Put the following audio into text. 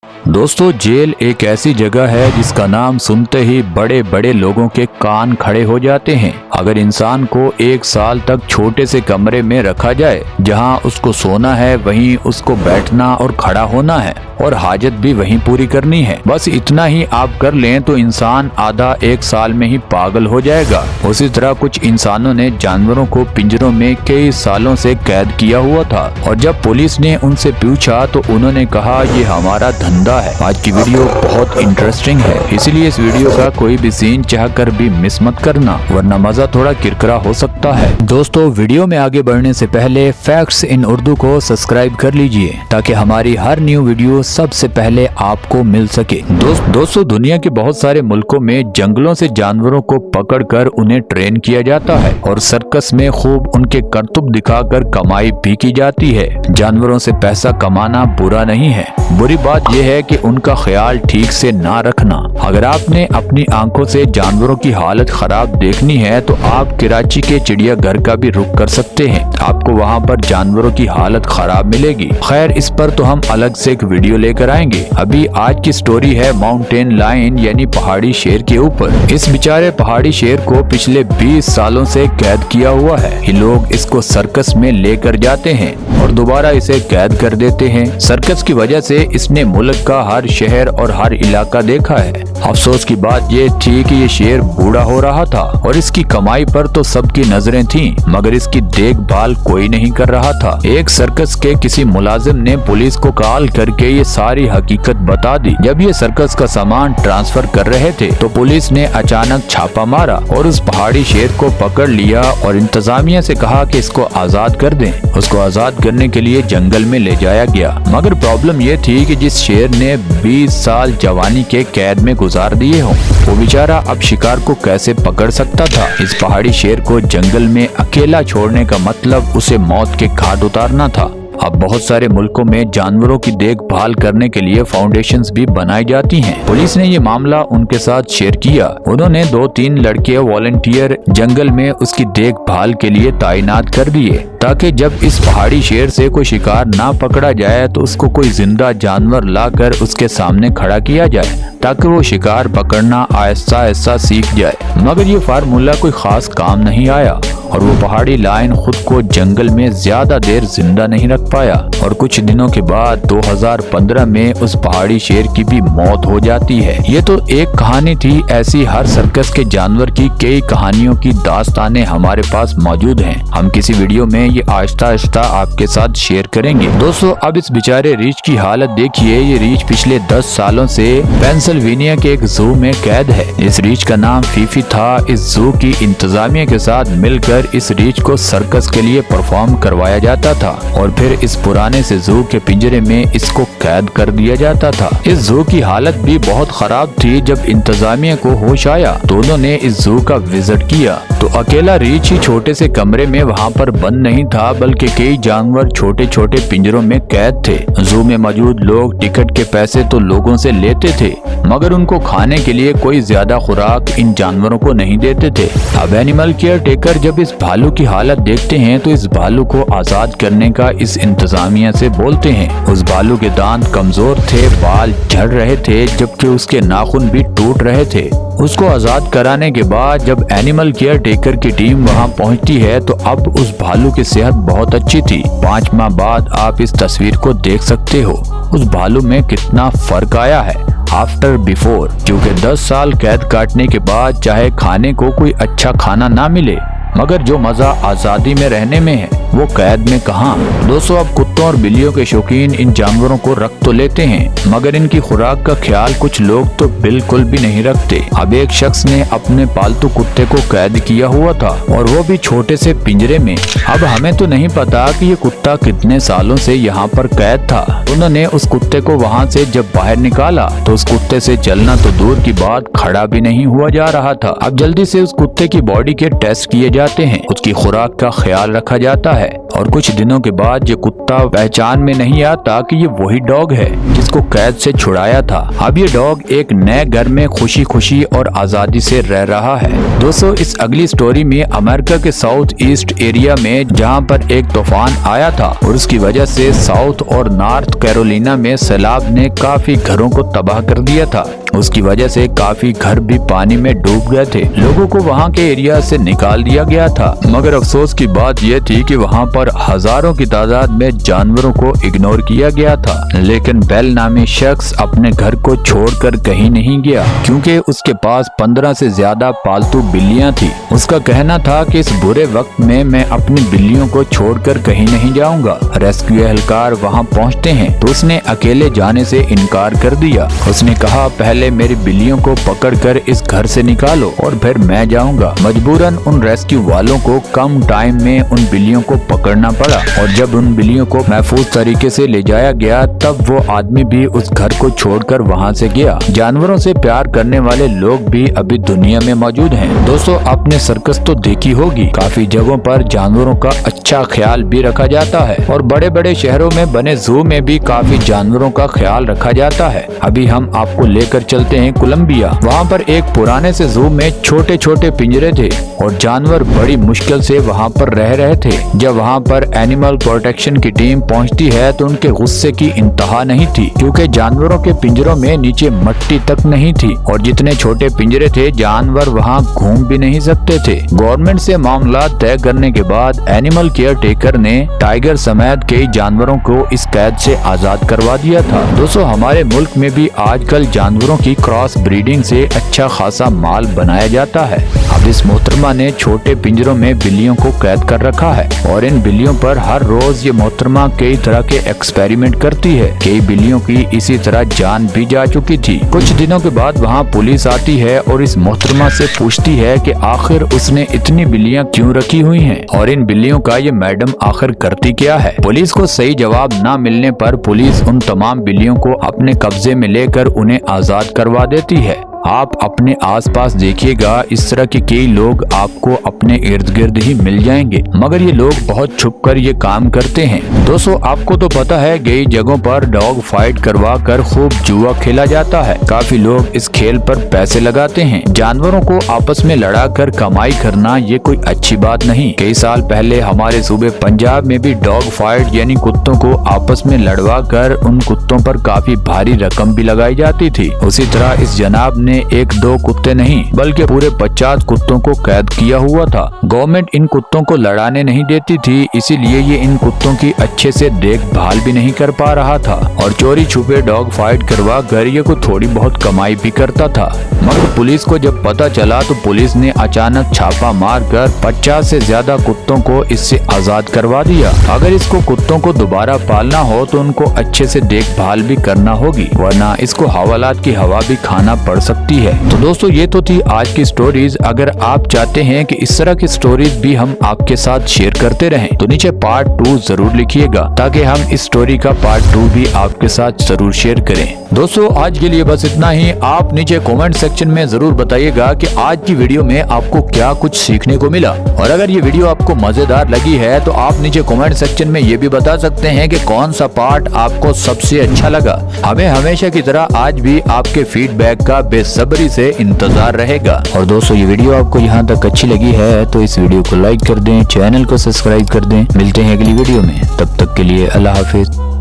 दोस्तों, जेल एक ऐसी जगह है जिसका नाम सुनते ही बड़े बड़े लोगों के कान खड़े हो जाते हैं। अगर इंसान को 1 साल तक छोटे से कमरे में रखा जाए, जहां उसको सोना है वहीं उसको बैठना और खड़ा होना है और हाजत भी वहीं पूरी करनी है, बस इतना ही आप कर लें तो इंसान आधा 1 साल में ही पागल हो जाएगा। उसी तरह कुछ इंसानों ने जानवरों को पिंजरों में कई सालों से कैद किया हुआ था और जब पुलिस ने उनसे पूछा तो उन्होंने कहा, ये हमारा धंधा है। आज की वीडियो बहुत इंटरेस्टिंग है, इसलिए इस वीडियो का कोई भी सीन चाहकर भी मिस मत करना, वरना मजा थोड़ा किरकिरा हो सकता है। दोस्तों, वीडियो में आगे बढ़ने से पहले फैक्ट्स इन उर्दू को सब्सक्राइब कर लीजिए ताकि हमारी हर न्यू वीडियो सबसे पहले आपको मिल सके। दोस्तों, दुनिया के बहुत सारे मुल्कों में जंगलों से जानवरों को पकड़कर उन्हें ट्रेन किया जाता है और सर्कस में खूब उनके करतब दिखाकर कमाई भी की जाती है। जानवरों से पैसा कमाना बुरा नहीं है, बुरी बात यह है कि उनका ख्याल ठीक से ना रखना। अगर आपने अपनी आंखों से जानवरों की हालत खराब देखनी है तो आप कराची के चिड़ियाघर का भी रुख कर सकते हैं। आपको वहाँ पर जानवरों की हालत खराब मिलेगी। खैर, इस पर तो हम अलग से एक वीडियो लेकर आएंगे। अभी आज की स्टोरी है माउंटेन लायन यानी पहाड़ी शेर के ऊपर। इस बेचारे पहाड़ी शेर को पिछले 20 सालों से कैद किया हुआ है। ये लोग इसको सर्कस में लेकर जाते हैं और दोबारा इसे कैद कर देते हैं। सर्कस की वजह से इसने मुल्क का हर शहर और हर इलाका देखा है। अफसोस की बात ये थी कि ये शेर बूढ़ा हो रहा था और इसकी कमाई पर तो सबकी नजरें थीं, मगर इसकी देखभाल कोई नहीं कर रहा था। एक सर्कस के किसी मुलाजिम ने पुलिस को कॉल करके ये सारी हकीकत बता दी। जब ये सर्कस का सामान ट्रांसफर कर रहे थे तो पुलिस ने अचानक छापा मारा और उस पहाड़ी शेर को पकड़ लिया और इंतजामिया से कहा कि इसको आजाद कर दें। उसको आजाद करने के लिए जंगल में ले जाया गया, मगर प्रॉब्लम ये थी कि जिस शेर ने 20 साल जवानी के कैद में गुजार दिए हों, वो बेचारा अब शिकार को कैसे पकड़ सकता था। इस पहाड़ी शेर को जंगल में अकेला छोड़ने का मतलब उसे मौत के घाट उतारना था। अब बहुत सारे मुल्कों में जानवरों की देखभाल करने के लिए फाउंडेशंस भी बनाई जाती हैं। पुलिस ने ये मामला उनके साथ शेयर किया। उन्होंने 2-3 लड़के वॉलंटियर जंगल में उसकी देखभाल के लिए तैनात कर दिए ताकि जब इस पहाड़ी शेर से कोई शिकार ना पकड़ा जाए तो उसको कोई जिंदा जानवर लाकर उसके सामने खड़ा किया जाए ताकि वो शिकार पकड़ना आहिस्ता आहिस्ता सीख जाए। मगर ये फार्मूला कोई खास काम नहीं आया और वो पहाड़ी लायन खुद को जंगल में ज्यादा देर जिंदा नहीं रख पाया और कुछ दिनों के बाद 2015 में उस पहाड़ी शेर की भी मौत हो जाती है। ये तो एक कहानी थी, ऐसी हर सर्कस के जानवर की कई कहानियों की दास्तानें हमारे पास मौजूद हैं। हम किसी वीडियो में ये आहिस्ता आहिस्ता आपके साथ शेयर करेंगे। दोस्तों, अब इस बेचारे रीछ की हालत देखिए। ये रीछ पिछले 10 सालों से पेंसिल्वेनिया के एक जू में कैद है। इस रीछ का नाम फीफी था। इस जू की इंतजामिया के साथ मिलकर इस रीछ को सर्कस के लिए परफॉर्म करवाया जाता था और फिर इस पुराने से जू के पिंजरे में इसको कैद कर दिया जाता था। इस जू की हालत भी बहुत खराब थी। जब इंतजामिया को होश आया तो उन्होंने इस जू का विजिट किया तो अकेला रीछ ही छोटे से कमरे में वहाँ पर बंद नहीं था, बल्कि कई जानवर छोटे छोटे पिंजरों में कैद थे। जू में मौजूद लोग टिकट के पैसे तो लोगों से लेते थे, मगर उनको खाने के लिए कोई ज्यादा खुराक इन जानवरों को नहीं देते थे। अब एनिमल केयर टेकर जब इस भालू की हालत देखते हैं तो इस भालू को आजाद करने का इस इंतजामिया से बोलते हैं। उस भालू के दांत कमजोर थे, बाल झड़ रहे थे, जबकि उसके नाखून भी टूट रहे थे। उसको आजाद कराने के बाद जब एनिमल केयर टेकर की टीम वहां पहुंचती है तो अब उस भालू की सेहत बहुत अच्छी थी। 5 माह बाद आप इस तस्वीर को देख सकते हो। उस भालू में कितना फर्क आया है आफ्टर बिफोर, क्योंकि 10 साल कैद काटने के बाद चाहे खाने को कोई अच्छा खाना ना मिले, मगर जो मजा आजादी में रहने में है वो कैद में कहाँ। दोस्तों, अब कुत्तों और बिल्लियों के शौकीन इन जानवरों को रख तो लेते हैं, मगर इनकी खुराक का ख्याल कुछ लोग तो बिल्कुल भी नहीं रखते। अब एक शख्स ने अपने पालतू कुत्ते को कैद किया हुआ था और वो भी छोटे से पिंजरे में। अब हमें तो नहीं पता कि ये कुत्ता कितने सालों से यहाँ पर कैद था। उन्होंने उस कुत्ते को वहाँ से जब बाहर निकाला तो उस कुत्ते से चलना तो दूर की बात, खड़ा भी नहीं हुआ जा रहा था। अब जल्दी से उस कुत्ते की बॉडी के टेस्ट किए जाते हैं, उसकी खुराक का ख्याल रखा जाता है और कुछ दिनों के बाद ये कुत्ता पहचान में नहीं आता कि ये वही डॉग है जिसको इसको कैद से छुड़ाया था। अब ये डॉग एक नए घर में खुशी खुशी और आजादी से रह रहा है। दोस्तों, इस अगली स्टोरी में अमेरिका के साउथ ईस्ट एरिया में जहाँ पर एक तूफान आया था और उसकी वजह से साउथ और नॉर्थ कैरोलिना में सैलाब ने काफी घरों को तबाह कर दिया था। उसकी वजह से काफी घर भी पानी में डूब गए थे। लोगों को वहाँ के एरिया से निकाल दिया गया था, मगर अफसोस की बात यह थी कि वहाँ पर हजारों की तादाद में जानवरों को इग्नोर किया गया था। लेकिन बेल नामी शख्स अपने घर को छोड़कर कहीं नहीं गया, क्योंकि उसके पास 15 से ज्यादा पालतू बिल्लियाँ थी। उसका कहना था कि इस बुरे वक्त में मैं अपनी बिल्लियों को छोड़कर कहीं नहीं जाऊंगा। रेस्क्यू एहलकार वहाँ पहुँचते हैं तो उसने अकेले जाने से इनकार कर दिया। उसने कहा, पहले मेरी बिल्लियों को पकड़कर इस घर से निकालो और फिर मैं जाऊंगा। मजबूरन उन रेस्क्यू वालों को कम टाइम में उन बिल्लियों को पकड़ना पड़ा और जब उन बिल्लियों को महफूज तरीके से ले जाया गया तब वो आदमी भी उस घर को छोड़कर वहाँ से गया। जानवरों से प्यार करने वाले लोग भी अभी दुनिया में मौजूद हैं। दोस्तों, आपने सर्कस तो देखी होगी, काफी जगहों पर जानवरों का अच्छा ख्याल भी रखा जाता है और बड़े बड़े शहरों में बने जू में भी काफी जानवरों का ख्याल रखा जाता है। अभी हम आपको लेकर चलते हैं कोलंबिया। वहाँ पर एक पुराने से जू में छोटे छोटे पिंजरे थे और जानवर बड़ी मुश्किल से वहाँ पर रह रहे थे। जब वहाँ पर एनिमल प्रोटेक्शन की टीम पहुँचती है तो उनके गुस्से की इंतहा नहीं थी, क्योंकि जानवरों के पिंजरों में नीचे मिट्टी तक नहीं थी और जितने छोटे पिंजरे थे जानवर वहाँ घूम भी नहीं सकते थे। गवर्नमेंट से मामला तय करने के बाद एनिमल केयर टेकर ने टाइगर समेत कई जानवरों को इस कैद से आजाद करवा दिया था। दोस्तों, हमारे मुल्क में भी आजकल जानवरों की क्रॉस ब्रीडिंग से अच्छा खासा माल बनाया जाता है। अब इस मोहतरमा ने छोटे पिंजरों में बिल्लियों को कैद कर रखा है और इन बिल्लियों पर हर रोज ये मोहतरमा कई तरह के एक्सपेरिमेंट करती है। कई बिल्लियों की इसी तरह जान भी जा चुकी थी। कुछ दिनों के बाद वहाँ पुलिस आती है और इस मोहतरमा से पूछती है कि आखिर उसने इतनी बिल्लियाँ क्यों रखी हुई हैं और इन बिल्लियों का ये मैडम आखिर करती क्या है। पुलिस को सही जवाब न मिलने पर पुलिस उन तमाम बिल्लियों को अपने कब्जे में लेकर उन्हें आजाद करवा देती है। आप अपने आसपास देखिएगा, इस तरह के कई लोग आपको अपने इर्द गिर्द ही मिल जाएंगे, मगर ये लोग बहुत छुपकर ये काम करते हैं। दोस्तों, आपको तो पता है कई जगहों पर डॉग फाइट करवा कर खूब जुआ खेला जाता है। काफी लोग इस खेल पर पैसे लगाते हैं। जानवरों को आपस में लड़ा कर कमाई करना ये कोई अच्छी बात नहीं। कई साल पहले हमारे सूबे पंजाब में भी डॉग फाइट यानी कुत्तों को आपस में लड़वा कर उन कुत्तों पर काफी भारी रकम भी लगाई जाती थी। उसी तरह इस जनाब ने एक दो कुत्ते नहीं बल्कि पूरे 50 कुत्तों को कैद किया हुआ था। गवर्नमेंट इन कुत्तों को लड़ाने नहीं देती थी, इसीलिए ये इन कुत्तों की अच्छे से देखभाल भी नहीं कर पा रहा था और चोरी छुपे डॉग फाइट करवा कर ये को थोड़ी बहुत कमाई भी करता था। मगर पुलिस को जब पता चला तो पुलिस ने अचानक छापा मार कर 50 से ज्यादा कुत्तों को इससे आजाद करवा दिया। अगर इसको कुत्तों को दोबारा पालना हो तो उनको अच्छे से देखभाल भी करना होगी, वरना इसको हवालात की हवा भी खाना पड़ सकती है। तो दोस्तों, ये तो थी आज की स्टोरीज। अगर आप चाहते हैं कि इस तरह की स्टोरीज भी हम आपके साथ शेयर करते रहें तो नीचे पार्ट 2 जरूर लिखिएगा, ताकि हम इस स्टोरी का पार्ट 2 भी आपके साथ जरूर शेयर करें। दोस्तों, आज के लिए बस इतना ही। आप नीचे कमेंट सेक्शन में जरूर बताइएगा कि आज की वीडियो में आपको क्या कुछ सीखने को मिला, और अगर ये वीडियो आपको मजेदार लगी है तो आप नीचे कमेंट सेक्शन में ये भी बता सकते हैं कि कौन सा पार्ट आपको सबसे अच्छा लगा। हमें हमेशा की तरह आज भी आपके फीडबैक का बेसब्री से इंतजार रहेगा। और दोस्तों, ये वीडियो आपको यहाँ तक अच्छी लगी है तो इस वीडियो को लाइक कर दें, चैनल को सब्सक्राइब कर दें। मिलते हैं अगली वीडियो में, तब तक के लिए अल्लाह हाफिज।